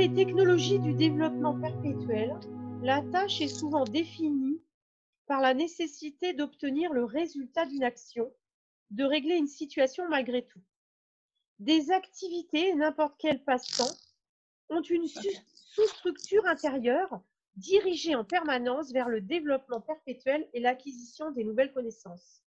les technologies du développement perpétuel, la tâche est souvent définie par la nécessité d'obtenir le résultat d'une action, de régler une situation malgré tout. Des activités, n'importe quel passe-temps, ont une sous-structure intérieure dirigée en permanence vers le développement perpétuel et l'acquisition des nouvelles connaissances.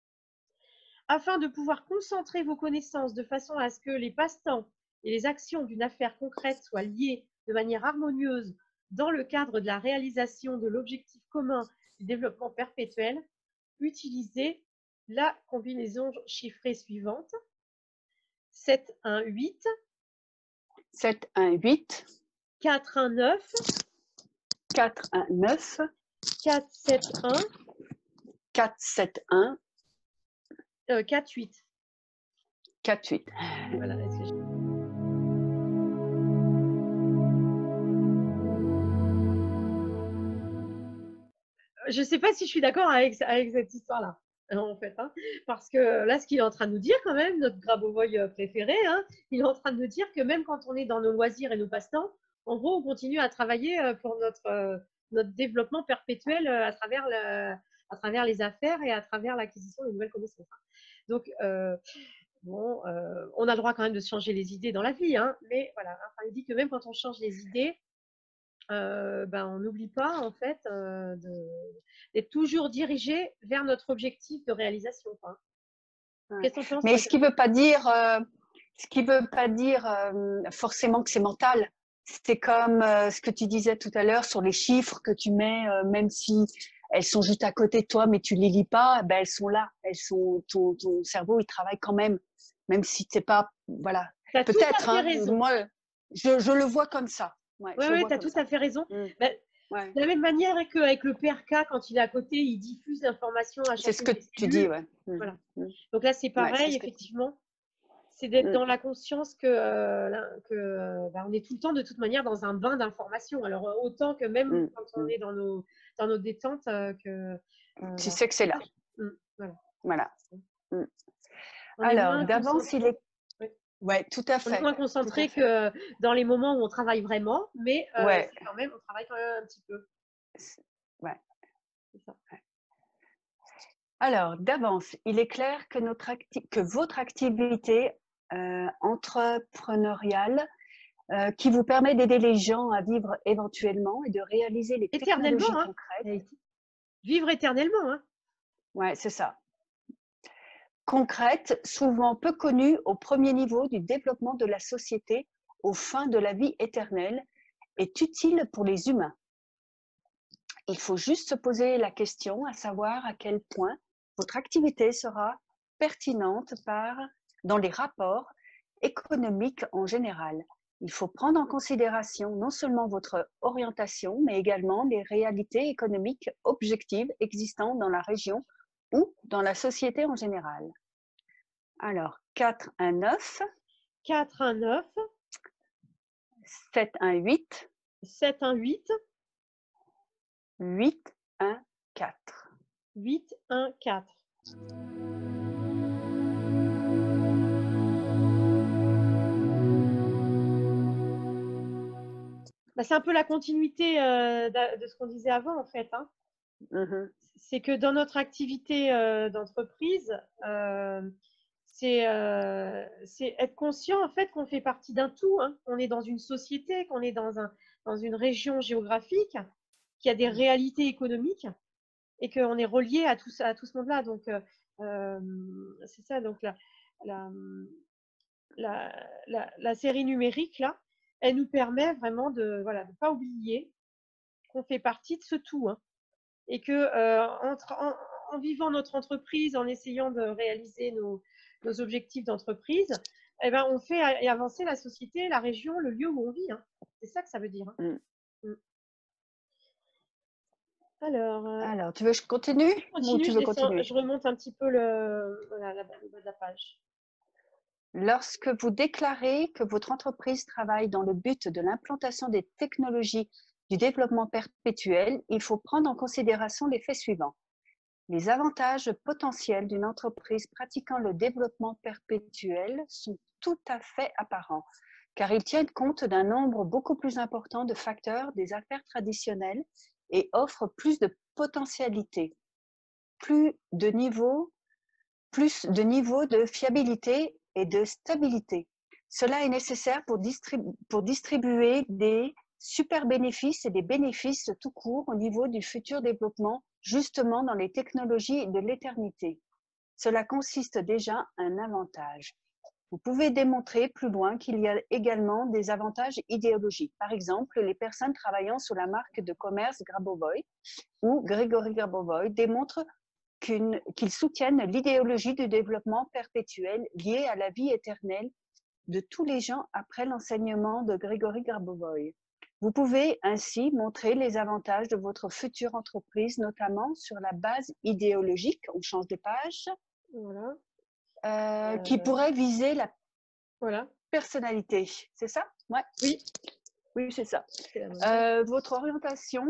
Afin de pouvoir concentrer vos connaissances de façon à ce que les passe-temps et les actions d'une affaire concrète soient liées de manière harmonieuse dans le cadre de la réalisation de l'objectif commun du développement perpétuel, utilisez la combinaison chiffrée suivante: 718 718 419 419 471 471 48. 48. Voilà. Je ne sais pas si je suis d'accord avec cette histoire-là, en fait, hein, parce que là, ce qu'il est en train de nous dire quand même, notre Grabovoi préféré, hein, il est en train de nous dire que même quand on est dans nos loisirs et nos passe-temps, en gros, on continue à travailler pour notre développement perpétuel à travers les affaires et à travers l'acquisition des nouvelles connaissances. Donc, bon, on a le droit quand même de changer les idées dans la vie, hein, mais voilà, enfin, il dit que même quand on change les idées, on n'oublie pas en fait d'être toujours dirigé vers notre objectif de réalisation. Ouais. Qu'est-ce que tu en penses, Mais toi, ce qui veut pas dire, forcément que c'est mental. C'est comme ce que tu disais tout à l'heure sur les chiffres que tu mets, même si elles sont juste à côté de toi, mais tu les lis pas, ben elles sont là. Elles sont, ton cerveau, il travaille quand même si c'est pas, voilà. Tu as tout à Peut-être, fait hein, raison. moi, je le vois comme ça. Ouais, Oui, tu as tout à fait raison. Ouais. De la même manière qu'avec le PRK, quand il est à côté, il diffuse l'information à C'est ce chacune que des tu dis, cellules. ouais. Voilà. Donc là, c'est Ouais, pareil, c'est que effectivement. C'est d'être dans la conscience que, on est tout le temps de toute manière dans un bain d'informations. Alors autant que même quand on est dans nos détentes, tu sais que c'est là. Voilà. Voilà. On est Alors, moins d'avance, il est… ouais. Ouais, tout à On est fait. moins concentré que dans les moments où on travaille vraiment, mais Ouais. quand même, on travaille quand même un petit peu. Ouais. C'est ça. Alors, d'avance, il est clair que votre activité entrepreneuriale qui vous permet d'aider les gens à vivre éventuellement et de réaliser les Éternellement, technologies hein. concrètes. Vivre éternellement, hein. Ouais, c'est ça. Concrètes, souvent peu connues au premier niveau du développement de la société aux fins de la vie éternelle, est utile pour les humains. Il faut juste se poser la question à savoir à quel point votre activité sera pertinente dans les rapports économiques en général. Il faut prendre en considération non seulement votre orientation, mais également les réalités économiques objectives existant dans la région ou dans la société en général. Alors, 419 419 718 718 814. 814. C'est un peu la continuité de ce qu'on disait avant, en fait, hein. C'est que dans notre activité d'entreprise, c'est être conscient en fait qu'on fait partie d'un tout, hein. On est dans une société, qu'on est dans une région géographique, qui a des réalités économiques et qu'on est relié à tout ce monde-là. Donc c'est ça. Donc la série numérique là, elle nous permet vraiment de pas oublier qu'on fait partie de ce tout, hein. Et que en vivant notre entreprise, en essayant de réaliser nos objectifs d'entreprise, on fait avancer la société, la région, le lieu où on vit, hein. C'est ça que ça veut dire, hein. Alors, tu veux que je continue ou tu veux continuer? Je remonte un petit peu le bas de la page. Lorsque vous déclarez que votre entreprise travaille dans le but de l'implantation des technologies du développement perpétuel, il faut prendre en considération les faits suivants. Les avantages potentiels d'une entreprise pratiquant le développement perpétuel sont tout à fait apparents. car ils tiennent compte d'un nombre beaucoup plus important de facteurs des affaires traditionnelles et offrent plus de potentialités, plus de niveaux plus de niveau de fiabilité et de stabilité. Cela est nécessaire pour distribuer des super bénéfices et des bénéfices tout court au niveau du futur développement, justement dans les technologies de l'éternité. Cela consiste déjà un avantage. Vous pouvez démontrer plus loin qu'il y a également des avantages idéologiques. Par exemple, les personnes travaillant sous la marque de commerce Grabovoi ou Grigory Grabovoi démontrent qu'ils soutiennent l'idéologie du développement perpétuel liée à la vie éternelle de tous les gens après l'enseignement de Grigory Grabovoi. Vous pouvez ainsi montrer les avantages de votre future entreprise, notamment sur la base idéologique, on change de page, Voilà. qui pourrait viser la Voilà. personnalité. C'est ça? Ouais. Oui. Oui, c'est ça. Votre orientation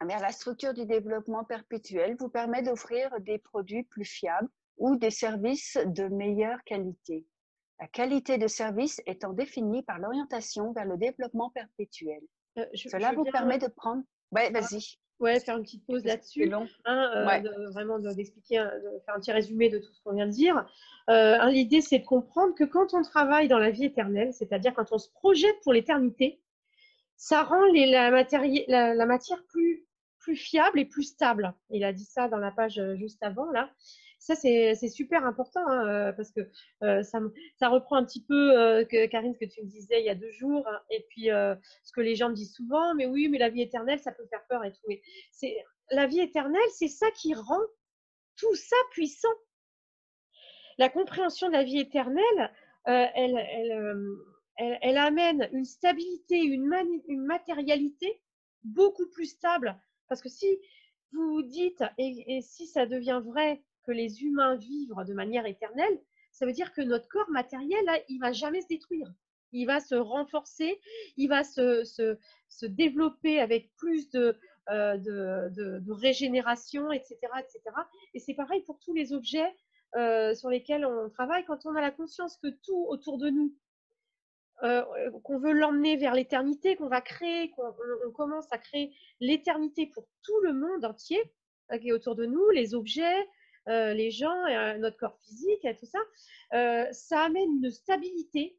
vers la structure du développement perpétuel vous permet d'offrir des produits plus fiables ou des services de meilleure qualité. La qualité de service étant définie par l'orientation vers le développement perpétuel. Cela vous permet de prendre… Ouais, vas-y. Ouais, faire une petite pause là-dessus, vraiment d'expliquer, de faire un petit résumé de tout ce qu'on vient de dire. L'idée, c'est de comprendre que quand on travaille dans la vie éternelle, c'est-à-dire quand on se projette pour l'éternité, ça rend la matière plus fiable et plus stable. Il a dit ça dans la page juste avant, là. Ça, c'est super important, hein, parce que ça reprend un petit peu, Karine, ce que tu me disais il y a 2 jours, hein, et puis ce que les gens me disent souvent, mais oui, mais la vie éternelle, ça peut faire peur et tout. Mais la vie éternelle, c'est ça qui rend tout ça puissant. La compréhension de la vie éternelle, elle amène une stabilité, une matérialité beaucoup plus stable. Parce que si vous dites, et si ça devient vrai que les humains vivent de manière éternelle, ça veut dire que notre corps matériel, là, il ne va jamais se détruire. Il va se renforcer, il va se développer avec plus de régénération, etc., etc. Et c'est pareil pour tous les objets sur lesquels on travaille. Quand on a la conscience que tout autour de nous, qu'on veut l'emmener vers l'éternité, qu'on va créer, qu'on commence à créer l'éternité pour tout le monde entier qui est autour de nous, les objets, les gens, notre corps physique, et tout ça, ça amène une stabilité,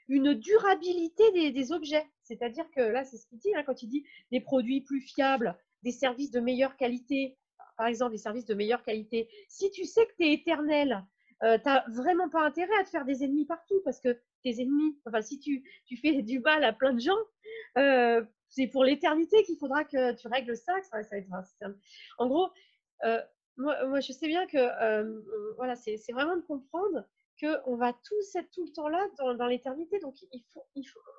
une durabilité des objets. C'est-à-dire que là, c'est ce qu'il dit, hein, quand il dit des produits plus fiables, des services de meilleure qualité, par exemple, des services de meilleure qualité. Si tu sais que tu es éternel, tu n'as vraiment pas intérêt à te faire des ennemis partout parce que tes ennemis, enfin, si tu fais du mal à plein de gens, c'est pour l'éternité qu'il faudra que tu règles ça. En gros, moi, je sais bien que voilà, c'est vraiment de comprendre qu'on va tous être tout le temps là dans l'éternité. Donc,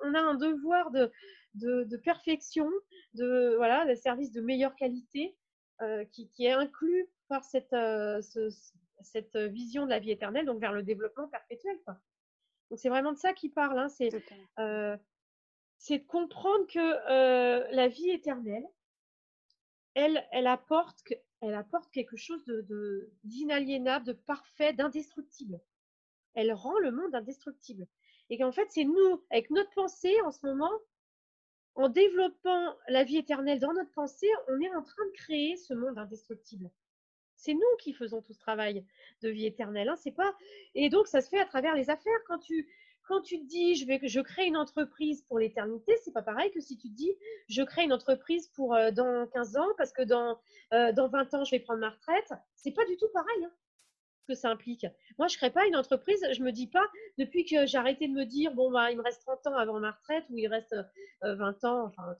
on a un devoir de perfection, voilà, de service de meilleure qualité qui est inclus par cette vision de la vie éternelle, donc vers le développement perpétuel, quoi. Donc, c'est vraiment de ça qu'il parle, hein, c'est de comprendre que la vie éternelle, elle apporte quelque chose d'inaliénable, de parfait, d'indestructible. Elle rend le monde indestructible. Et qu'en fait, c'est nous, avec notre pensée en ce moment, en développant la vie éternelle dans notre pensée, on est en train de créer ce monde indestructible. C'est nous qui faisons tout ce travail de vie éternelle. Hein, c'est pas... Et donc, ça se fait à travers les affaires. Quand tu te dis, je crée une entreprise pour l'éternité, c'est pas pareil que si tu te dis, je crée une entreprise pour dans 15 ans, parce que dans 20 ans, je vais prendre ma retraite. C'est pas du tout pareil. Hein, que ça implique. Moi, je ne crée pas une entreprise, je ne me dis pas, depuis que j'ai arrêté de me dire, bon, bah, il me reste 30 ans avant ma retraite, ou il reste 20 ans, enfin,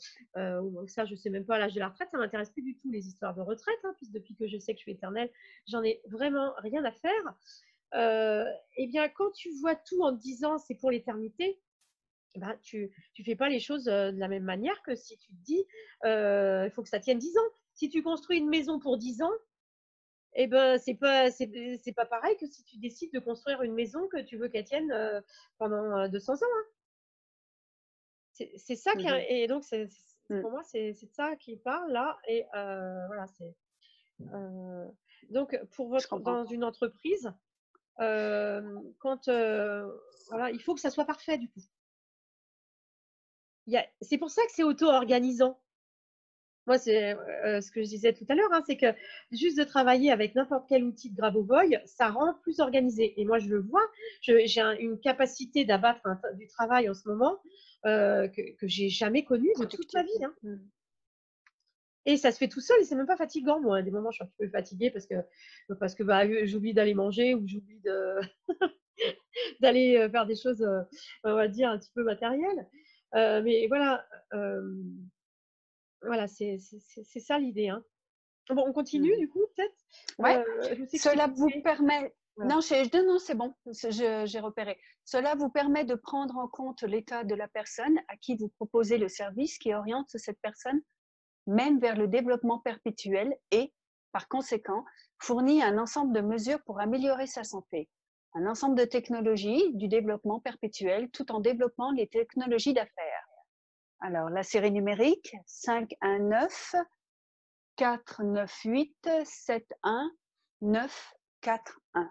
ça, je ne sais même pas à l'âge de la retraite, ça ne m'intéresse plus du tout les histoires de retraite, hein, puisque depuis que je sais que je suis éternelle, j'en ai vraiment rien à faire. Eh bien, quand tu vois tout en te disant, c'est pour l'éternité, ben, tu ne fais pas les choses de la même manière que si tu te dis, il faut que ça tienne 10 ans. Si tu construis une maison pour 10 ans, eh ben, c'est pas pareil que si tu décides de construire une maison que tu veux qu'elle tienne pendant 200 ans. Hein. C'est ça qui et donc pour moi c'est de ça qu'il parle là et voilà donc dans une entreprise quand voilà il faut que ça soit parfait du coup. c'est pour ça que c'est auto-organisant. Moi, c'est ce que je disais tout à l'heure, hein, c'est que juste de travailler avec n'importe quel outil de Grabovoi, ça rend plus organisé. Et moi, je le vois, j'ai une capacité d'abattre du travail en ce moment que j'ai jamais connue de toute ma vie. Hein. Et ça se fait tout seul et c'est même pas fatigant. Moi, à des moments, je suis un petit peu fatiguée parce que bah, j'oublie d'aller manger ou j'oublie d'aller faire des choses, on va dire, un petit peu matérielles. Mais voilà, voilà, c'est ça l'idée. Hein. Bon, on continue du coup, peut-être. Ouais. Je sais que Cela vous permet. voilà. Non, non, c'est bon, j'ai repéré. Cela vous permet de prendre en compte l'état de la personne à qui vous proposez le service qui oriente cette personne même vers le développement perpétuel et, par conséquent, fournit un ensemble de mesures pour améliorer sa santé. Un ensemble de technologies du développement perpétuel tout en développant les technologies d'affaires. Alors, la série numérique 519 498 71 941.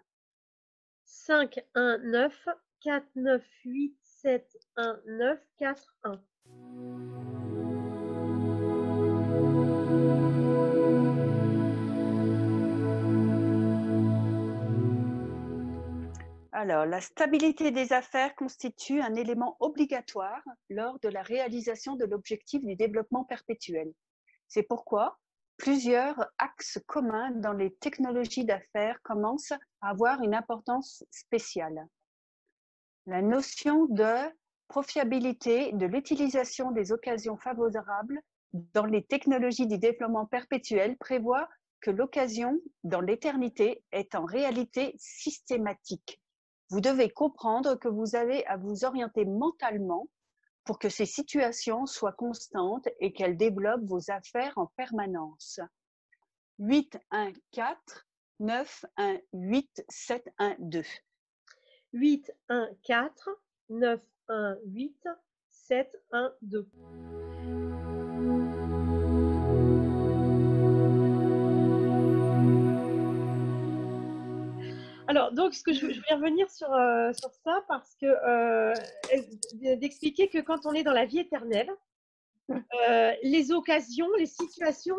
519 498 71941. Alors, la stabilité des affaires constitue un élément obligatoire lors de la réalisation de l'objectif du développement perpétuel. C'est pourquoi plusieurs axes communs dans les technologies d'affaires commencent à avoir une importance spéciale. La notion de profitabilité de l'utilisation des occasions favorables dans les technologies du développement perpétuel prévoit que l'occasion dans l'éternité est en réalité systématique. Vous devez comprendre que vous avez à vous orienter mentalement pour que ces situations soient constantes et qu'elles développent vos affaires en permanence. 814 918 712. 814 918 712. Alors, donc, ce que je voulais revenir sur ça parce que d'expliquer que quand on est dans la vie éternelle, les occasions, les situations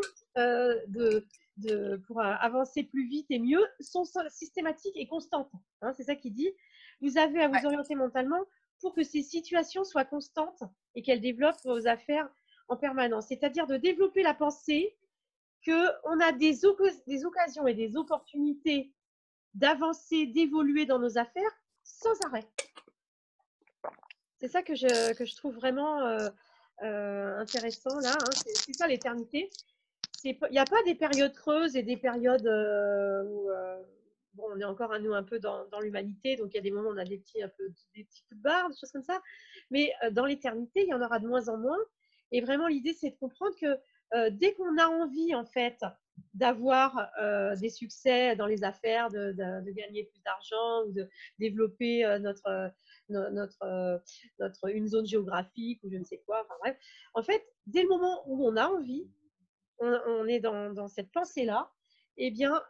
pour avancer plus vite et mieux sont systématiques et constantes. Hein, c'est ça qu'il dit. Vous avez à vous orienter mentalement pour que ces situations soient constantes et qu'elles développent vos affaires en permanence. C'est-à-dire de développer la pensée qu'on a des occasions et des opportunités d'avancer, d'évoluer dans nos affaires sans arrêt. C'est ça que je trouve vraiment intéressant là. Hein. C'est ça l'éternité. Il n'y a pas des périodes creuses et des périodes où bon, on est encore un peu dans l'humanité, donc il y a des moments où on a des petits coups de barre, des choses comme ça. Mais dans l'éternité, il y en aura de moins en moins. Et vraiment, l'idée, c'est de comprendre que dès qu'on a envie, en fait, d'avoir des succès dans les affaires, de gagner plus d'argent ou de développer une zone géographique ou je ne sais quoi, enfin bref. En fait, dès le moment où on a envie, on est dans cette pensée-là, eh bien,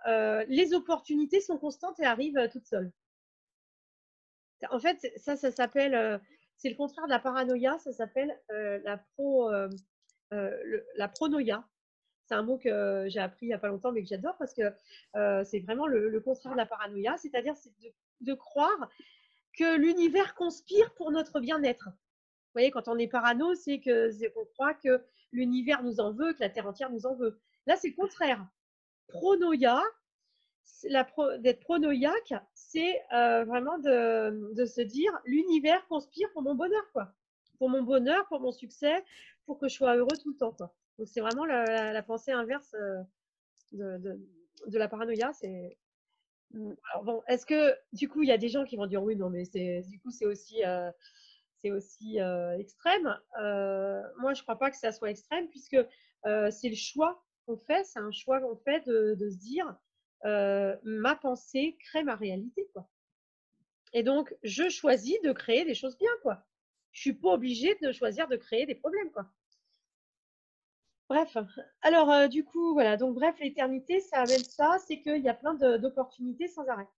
les opportunités sont constantes et arrivent toutes seules. En fait, ça s'appelle, c'est le contraire de la paranoïa, ça s'appelle la pronoïa. C'est un mot que j'ai appris il n'y a pas longtemps, mais que j'adore parce que c'est vraiment le contraire de la paranoïa, c'est-à-dire de croire que l'univers conspire pour notre bien-être. Vous voyez, quand on est parano, c'est qu'on croit que l'univers nous en veut, que la Terre entière nous en veut. Là, c'est le contraire. Pronoïa, d'être pronoïaque, c'est vraiment de se dire l'univers conspire pour mon bonheur, quoi. Pour mon bonheur, pour mon succès, pour que je sois heureux tout le temps, quoi. Donc, c'est vraiment la pensée inverse de la paranoïa. Alors bon, est-ce que du coup, il y a des gens qui vont dire oui, non, mais du coup, c'est aussi extrême. Moi, je ne crois pas que ça soit extrême puisque c'est le choix qu'on fait, c'est un choix qu'on fait de se dire ma pensée crée ma réalité, quoi. Et donc, je choisis de créer des choses bien, quoi. Je suis pas obligée de choisir de créer des problèmes, quoi. Bref, alors du coup, voilà, donc bref, l'éternité, ça amène ça, c'est qu'il y a plein d'opportunités sans arrêt.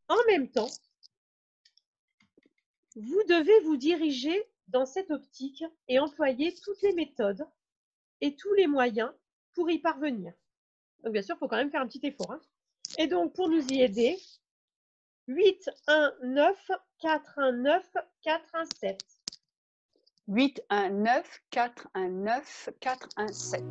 En même temps, vous devez vous diriger dans cette optique et employer toutes les méthodes et tous les moyens pour y parvenir. Donc, bien sûr, il faut quand même faire un petit effort. Hein. Et donc, pour nous y aider, 8, 1, 9, 4, 1, 9, 4, 1, 7. 8, 1, 9, 4, 1, 9, 4, 1, 7.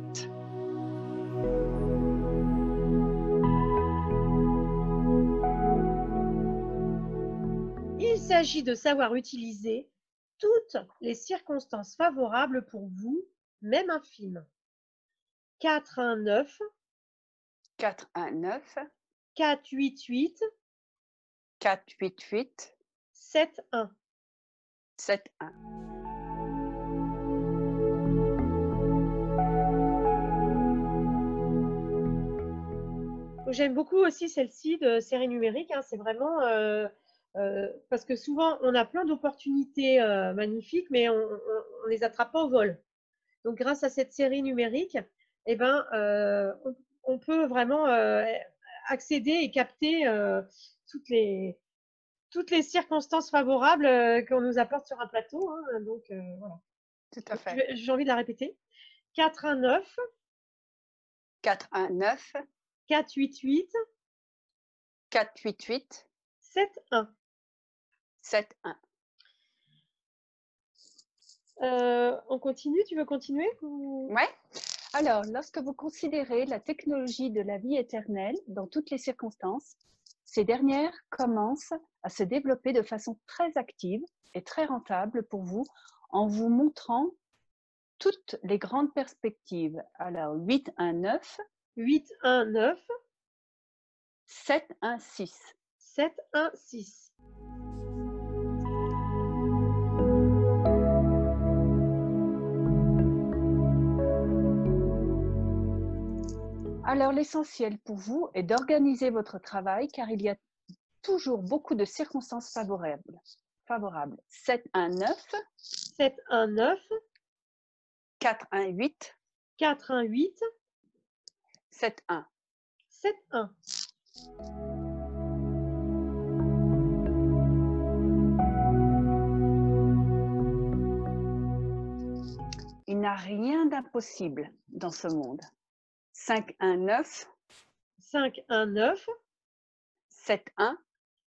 Il s'agit de savoir utiliser toutes les circonstances favorables pour vous, même infimes. 4, 1, 9. 4, 1, 9. 4, 8, 8. 4, 8, 8. 7, 1. 7, 1. J'aime beaucoup aussi celle-ci de série numérique. Hein, c'est vraiment parce que souvent on a plein d'opportunités magnifiques, mais on ne les attrape pas au vol. Donc grâce à cette série numérique, eh ben, on peut vraiment accéder et capter toutes les circonstances favorables qu'on nous apporte sur un plateau. Hein, donc voilà. Tout à fait. J'ai envie de la répéter. 4, 1, 9. 4, 1, 9. 4, 8, 8. 4, 8, 8. 7, 1. 7, 1. On continue? Tu veux continuer ou... Ouais. Alors, lorsque vous considérez la technologie de la vie éternelle dans toutes les circonstances, ces dernières commencent à se développer de façon très active et très rentable pour vous en vous montrant toutes les grandes perspectives. Alors, 8, 1, 9. 8, 1, 9. 7, 1, 6. 7, 1, 6. Alors, l'essentiel pour vous est d'organiser votre travail car il y a toujours beaucoup de circonstances favorables. 7, 1, 9. 7, 1, 9. 4, 1, 8. 4, 1, 8. 7, 1. 7, 1. Il n'y a rien d'impossible dans ce monde. 5, 1, 9. 5, 1, 9. 7, 1.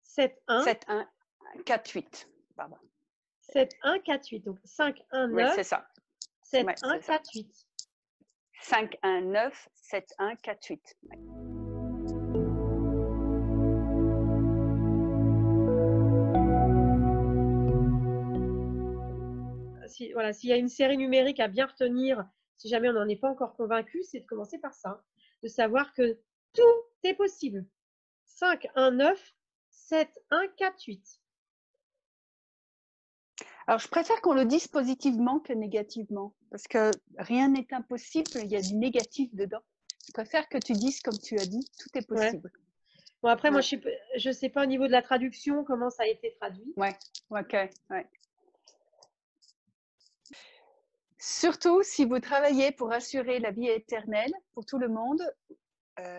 7, 1. 7, 1, 4, 8. Pardon. 7, 1, 4, 8. Donc 5, 1, 9. Oui, c'est ça. 7, Ouais, 1, 4, 8. 5, 1, 9, 7, 1, 4, 8. Ouais. Voilà, s'il y a une série numérique à bien retenir, si jamais on n'en est pas encore convaincu, c'est de commencer par ça. De savoir que tout est possible. 5, 1, 9, 7, 1, 4, 8. Alors, je préfère qu'on le dise positivement que négativement, parce que rien n'est impossible, il y a du négatif dedans. Je préfère que tu dises comme tu as dit, tout est possible. Ouais. Bon, après, moi, je ne sais pas au niveau de la traduction comment ça a été traduit. Ouais, ok, ouais. Surtout si vous travaillez pour assurer la vie éternelle pour tout le monde,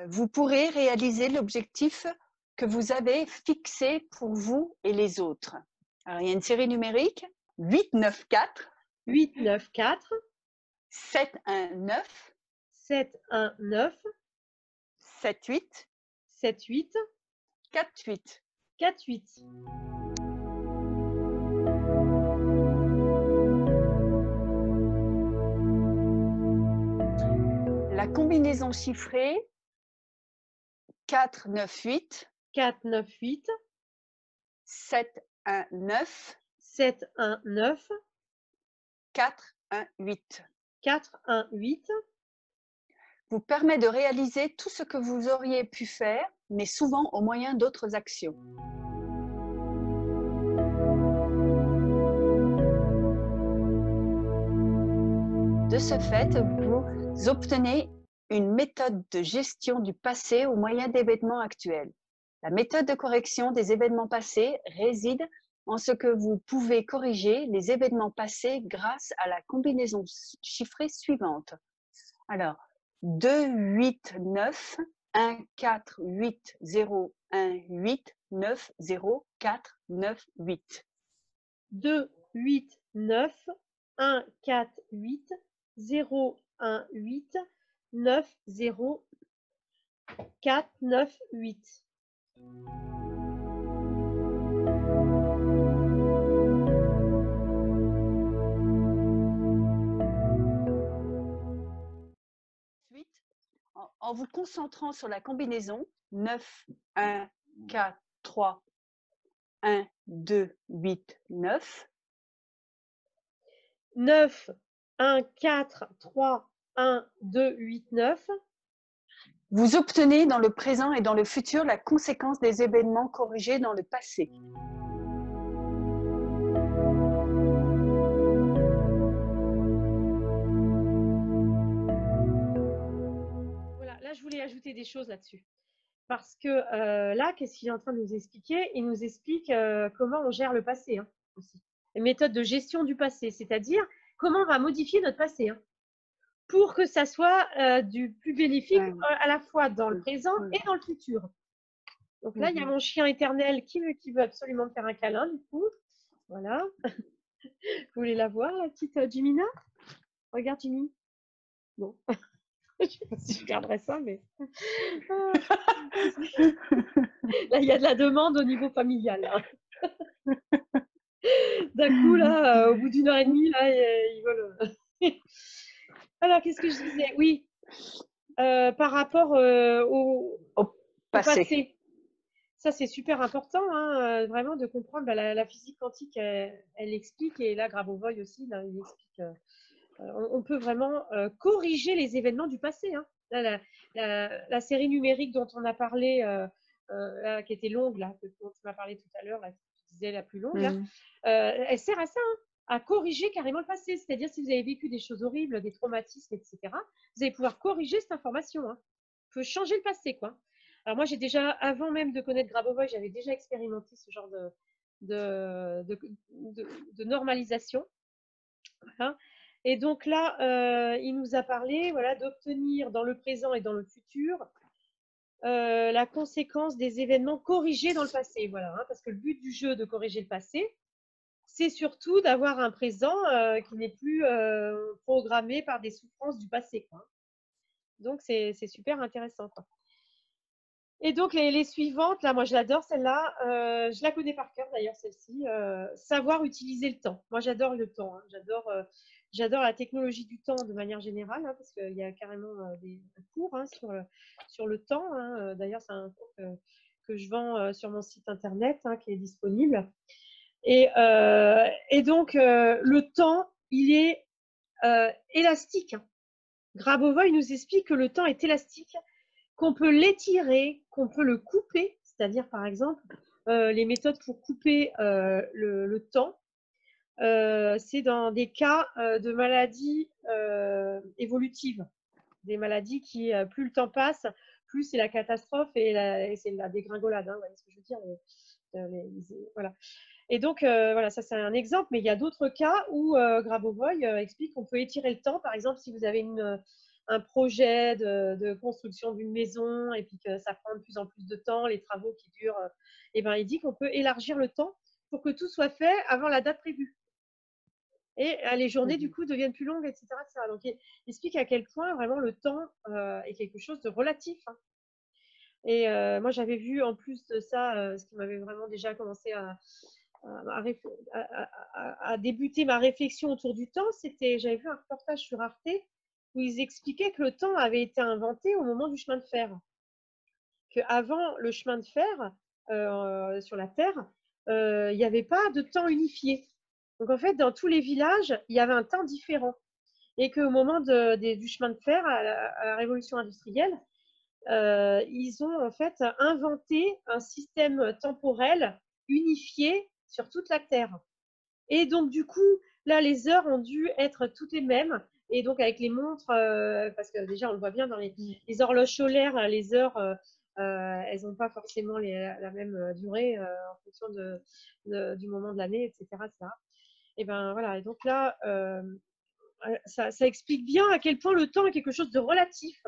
vous pourrez réaliser l'objectif que vous avez fixé pour vous et les autres. Alors, il y a une série numérique, 8, 9, 4. 8, 9, 4. 7, 1, 9. 7, 1, 9. 7, 8. 7, 8. 4, 8. 4, 8. La combinaison chiffrée 4, 9, 8. 4, 9, 8. 7, 1, 9. 7, 1, 9. 4, 1, 8. 4, 1, 8. Vous permet de réaliser tout ce que vous auriez pu faire, mais souvent au moyen d'autres actions. De ce fait, vous obtenez une méthode de gestion du passé au moyen d'événements actuels. La méthode de correction des événements passés réside en ce que vous pouvez corriger les événements passés grâce à la combinaison chiffrée suivante. Alors, 2, 8, 9, 1, 4, 8, 0, 1, 8, 9, 0, 4, 9, 8. 2, 8, 9, 1, 4, 8, 0, 1, 8, 9, 0, 4, 9, 8. Ensuite, en vous concentrant sur la combinaison 9, 1, 4, 3, 1, 2, 8, 9. 9, 1, 4, 3, 1, 2, 8, 9. Vous obtenez dans le présent et dans le futur la conséquence des événements corrigés dans le passé. Voilà, là je voulais ajouter des choses là-dessus. Parce que là, qu'est-ce qu'il est en train de nous expliquer? Il nous explique comment on gère le passé hein, aussi. Les méthodes de gestion du passé, c'est-à-dire comment on va modifier notre passé hein, pour que ça soit du plus bénéfique à la fois dans le présent et dans le futur. Donc là, il y a mon chien éternel qui veut absolument me faire un câlin, du coup. Voilà. Vous voulez la voir, la petite Jimina? Regarde, Jimmy. Bon. Je ne sais pas si je garderai ça, mais... Là, il y a de la demande au niveau familial. Hein. D'un coup, là, au bout d'1 heure et demie, là, ils veulent... Alors, qu'est-ce que je disais? Oui, par rapport au passé. Ça, c'est super important, hein, vraiment, de comprendre la physique quantique, elle explique, et là, Grabovoi aussi, là, il explique, on peut vraiment corriger les événements du passé. Hein. Là, la série numérique dont on a parlé, là, qui était longue, là, dont tu m'as parlé tout à l'heure, tu disais la plus longue, là, elle sert à ça, hein, à corriger carrément le passé. C'est-à-dire, si vous avez vécu des choses horribles, des traumatismes, etc., vous allez pouvoir corriger cette information. Hein. Vous pouvez changer le passé, quoi. Alors moi, j'ai déjà, avant même de connaître Grabovoi, j'avais déjà expérimenté ce genre de normalisation. Voilà. Et donc là, il nous a parlé voilà, d'obtenir dans le présent et dans le futur la conséquence des événements corrigés dans le passé. Voilà, hein, parce que le but du jeu de corriger le passé, c'est surtout d'avoir un présent qui n'est plus programmé par des souffrances du passé. Quoi. Donc, c'est super intéressant. Quoi. Et donc, les suivantes, là, moi, je l'adore, celle-là. Je la connais par cœur, d'ailleurs, celle-ci. Savoir utiliser le temps. Moi, j'adore le temps. Hein. J'adore la technologie du temps de manière générale, hein, parce qu'il y a carrément des cours hein, sur le temps. Hein. D'ailleurs, c'est un cours que je vends sur mon site internet hein, qui est disponible. Et donc, le temps, il est élastique. Hein. Grabovoi, il nous explique que le temps est élastique, qu'on peut l'étirer, qu'on peut le couper, c'est-à-dire par exemple les méthodes pour couper le temps, c'est dans des cas de maladies évolutives, des maladies qui, plus le temps passe, plus c'est la catastrophe et c'est la dégringolade, hein, vous voyez ce que je veux dire voilà. Et donc, voilà, ça c'est un exemple, mais il y a d'autres cas où Grabovoi explique qu'on peut étirer le temps. Par exemple, si vous avez un projet de construction d'une maison et puis que ça prend de plus en plus de temps, les travaux qui durent, et ben, il dit qu'on peut élargir le temps pour que tout soit fait avant la date prévue. Et les journées, du coup, deviennent plus longues, etc. etc. Donc, il explique à quel point vraiment le temps est quelque chose de relatif. Hein. Et moi, j'avais vu en plus de ça, ce qui m'avait vraiment déjà commencé à débuter ma réflexion autour du temps, j'avais vu un reportage sur Arte où ils expliquaient que le temps avait été inventé au moment du chemin de fer. Qu'avant le chemin de fer sur la Terre, il n'y avait pas de temps unifié. Donc en fait, dans tous les villages, il y avait un temps différent. Et qu'au moment du chemin de fer, à la révolution industrielle, ils ont en fait inventé un système temporel unifié sur toute la Terre. Et donc, du coup, là, les heures ont dû être toutes les mêmes. Et donc, avec les montres, parce que déjà, on le voit bien dans les horloges solaires, les heures, elles n'ont pas forcément la même durée en fonction du moment de l'année, etc., etc. Et ben voilà. Et donc là, ça explique bien à quel point le temps est quelque chose de relatif.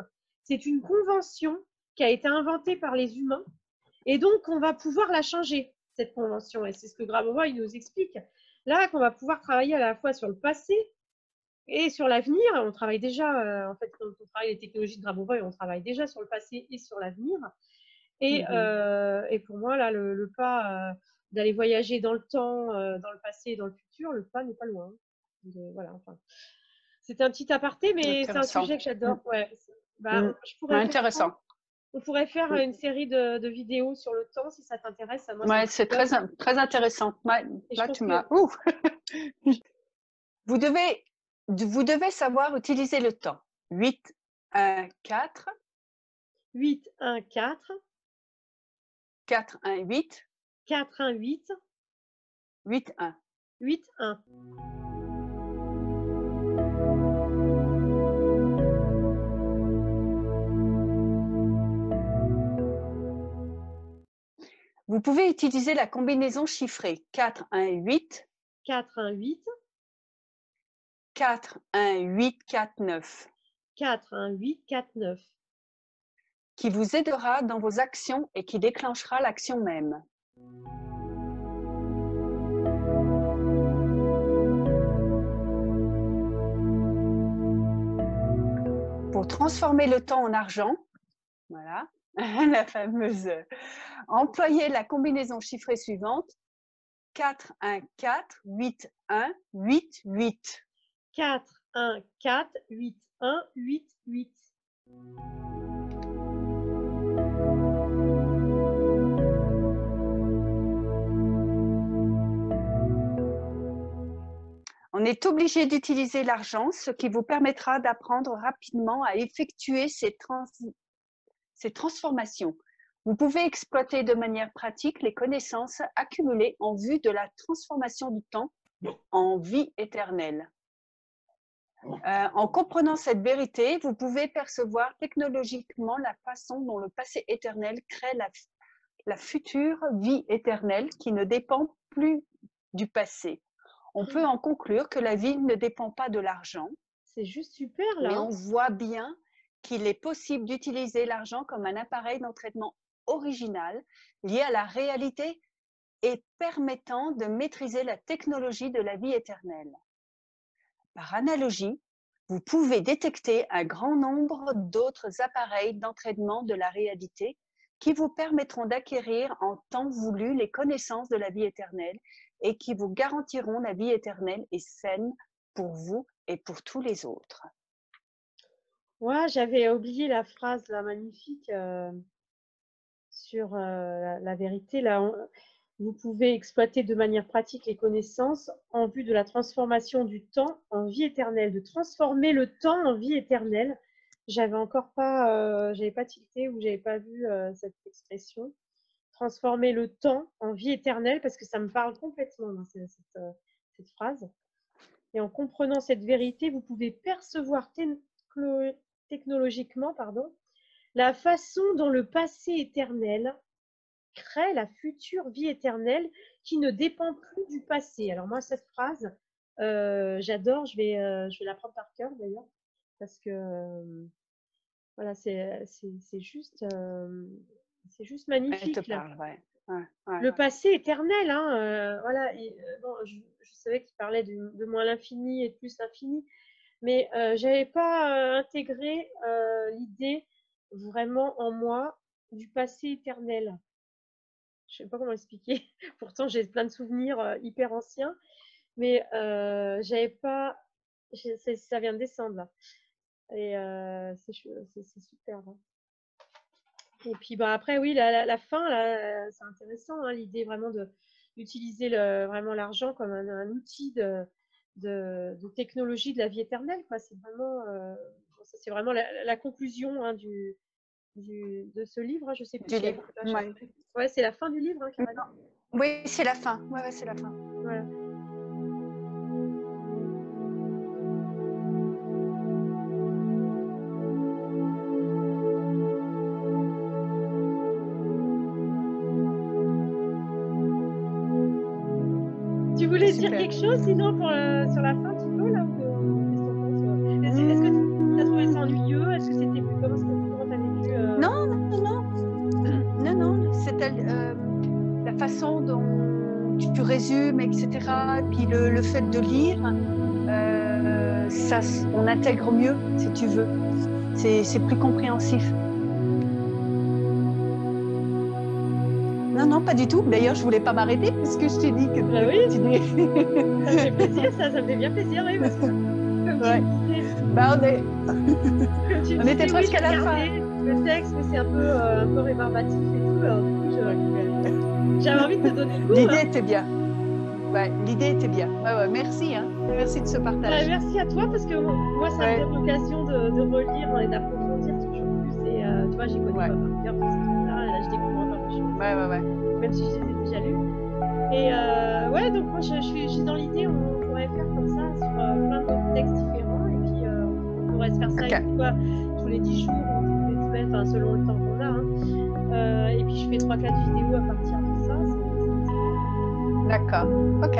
C'est une convention qui a été inventée par les humains. Et donc, on va pouvoir la changer, cette convention. Et c'est ce que Grabovoi nous explique. là qu'on va pouvoir travailler à la fois sur le passé et sur l'avenir. On travaille déjà, en fait, quand on travaille les technologies de Grabovoi, on travaille déjà sur le passé et sur l'avenir. Et pour moi, là, le pas d'aller voyager dans le temps, dans le passé et dans le futur, le pas n'est pas loin. Voilà, enfin, c'était un petit aparté, mais c'est un sujet que j'adore. Ouais. Bah, Intéressant. On pourrait faire une série de vidéos sur le temps si ça t'intéresse. Moi, ouais, c'est très intéressant. Ouais, là, tu m'as. Vous devez savoir utiliser le temps. 8, 1, 4. 8, 1, 4. 4, 1, 8. 4, 1, 8. 8, 1. 8, 1. Vous pouvez utiliser la combinaison chiffrée 4, 1, 8. 4, 1, 8. 4, 1, 8, 4, 9. 4, 1, 8, 4, 9. Qui vous aidera dans vos actions et qui déclenchera l'action même. Pour transformer le temps en argent, voilà, la fameuse, employez la combinaison chiffrée suivante, 4, 1, 4, 8, 1, 8, 8. 4, 1, 4, 8, 1, 8, 8. On est obligé d'utiliser l'argent, ce qui vous permettra d'apprendre rapidement à effectuer ces transformations. Vous pouvez exploiter de manière pratique les connaissances accumulées en vue de la transformation du temps en vie éternelle. En comprenant cette vérité, vous pouvez percevoir technologiquement la façon dont le passé éternel crée la future vie éternelle qui ne dépend plus du passé. On peut en conclure que la vie ne dépend pas de l'argent. C'est juste super là. Mais on voit bien qu'il est possible d'utiliser l'argent comme un appareil d'entraînement original lié à la réalité et permettant de maîtriser la technologie de la vie éternelle. Par analogie, vous pouvez détecter un grand nombre d'autres appareils d'entraînement de la réalité qui vous permettront d'acquérir en temps voulu les connaissances de la vie éternelle et qui vous garantiront la vie éternelle et saine pour vous et pour tous les autres. Ouais, j'avais oublié la phrase là, magnifique sur la vérité. Là, vous pouvez exploiter de manière pratique les connaissances en vue de la transformation du temps en vie éternelle, de transformer le temps en vie éternelle. J'avais encore pas, j'avais pas tilté ou j'avais pas vu cette expression. Transformer le temps en vie éternelle, parce que ça me parle complètement, hein, cette phrase. Et en comprenant cette vérité, vous pouvez percevoir technologiquement la façon dont le passé éternel crée la future vie éternelle qui ne dépend plus du passé. Alors moi, cette phrase, j'adore, je vais l'apprendre par cœur d'ailleurs, parce que voilà, c'est juste magnifique. Elle te parle, ouais. Le passé éternel, hein, voilà. Et, bon, je savais qu'il parlait de moins l'infini et de plus l'infini, mais j'avais pas intégré l'idée vraiment en moi du passé éternel. Je sais pas comment expliquer. Pourtant, j'ai plein de souvenirs hyper anciens, mais j'avais pas. Ça vient de descendre là. Et c'est super. Hein. Et puis bah, après, oui, la fin, là, c'est intéressant, hein, l'idée vraiment d'utiliser vraiment l'argent comme un outil de technologie de la vie éternelle. C'est vraiment la conclusion hein, de ce livre. Je sais plus. Du livre. Ouais, c'est la fin du livre, hein, carrément. Oui, c'est la fin. Ouais, c'est la fin. Voilà. Tu voulais dire quelque chose sinon sur la fin, tu peux là Est-ce que tu as trouvé ça ennuyeux? Est-ce que c'était comment tu as vécu Non. C'était la façon dont tu résumes, etc. Et puis le fait de lire, ça, on intègre mieux, si tu veux. C'est plus compréhensif. Non, non, pas du tout. D'ailleurs, je voulais pas m'arrêter parce que je t'ai dit que Bah de oui. continuer. Ça me fait plaisir, ça me fait bien plaisir, oui, parce que comme Ouais. tu disais, Bah, comme tu on disais, était oui, presque j'ai à la fin. regardé le texte, mais c'est un peu rébarbatif et tout. Alors, du coup, j'avais envie de te donner le goût. L'idée Hein. était bien. Ouais, l'idée était bien. Ouais, ouais, merci, hein. Merci de ce Bah, partage. merci à toi, parce que moi, ça me donne l'occasion de relire et d'approfondir toujours plus. Et tu vois, j'ai connu Ouais. pas par cœur tous ces trucs-là, et là, je découvre encore des choses, Ouais, ouais, ouais. même si je les ai déjà lus. Et ouais, donc moi, je suis dans l'idée, on pourrait faire comme ça sur plein de textes différents, et puis on pourrait se faire ça une fois tous les 10 jours ou toutes les semaines, enfin, selon le temps qu'on a. Hein. Et puis je fais 3-4 vidéos à partir de ça. D'accord. Ok.